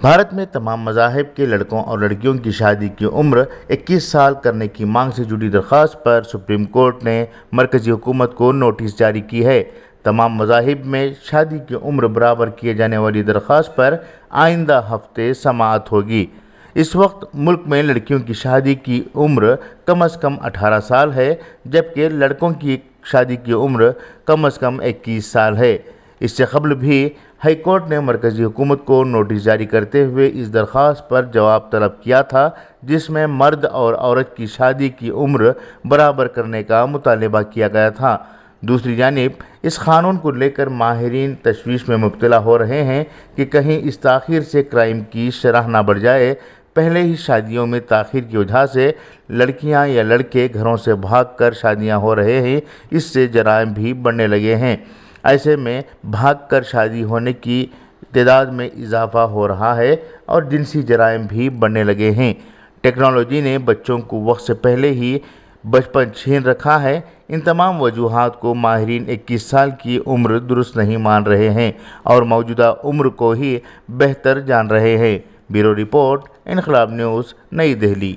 بھارت میں تمام مذاہب کے لڑکوں اور لڑکیوں کی شادی کی عمر 21 سال کرنے کی مانگ سے جڑی درخواست پر سپریم کورٹ نے مرکزی حکومت کو نوٹس جاری کی ہے۔ تمام مذاہب میں شادی کی عمر برابر کیے جانے والی درخواست پر آئندہ ہفتے سماعت ہوگی۔ اس وقت ملک میں لڑکیوں کی شادی کی عمر کم از کم 18 سال ہے، جبکہ لڑکوں کی شادی کی عمر کم از کم 21 سال ہے۔ اس سے قبل بھی ہائی کورٹ نے مرکزی حکومت کو نوٹس جاری کرتے ہوئے اس درخواست پر جواب طلب کیا تھا، جس میں مرد اور عورت کی شادی کی عمر برابر کرنے کا مطالبہ کیا گیا تھا۔ دوسری جانب اس قانون کو لے کر ماہرین تشویش میں مبتلا ہو رہے ہیں کہ کہیں اس تاخیر سے کرائم کی شرح نہ بڑھ جائے۔ پہلے ہی شادیوں میں تاخیر کی وجہ سے لڑکیاں یا لڑکے گھروں سے بھاگ کر شادیاں ہو رہے ہیں، اس سے جرائم بھی بڑھنے لگے ہیں۔ ایسے میں بھاگ کر شادی ہونے کی تعداد میں اضافہ ہو رہا ہے اور جنسی جرائم بھی بڑھنے لگے ہیں۔ ٹیکنالوجی نے بچوں کو وقت سے پہلے ہی بچپن چھین رکھا ہے۔ ان تمام وجوہات کو ماہرین 21 سال کی عمر درست نہیں مان رہے ہیں اور موجودہ عمر کو ہی بہتر جان رہے ہیں۔ بیورو رپورٹ، انقلاب نیوز، نئی دہلی۔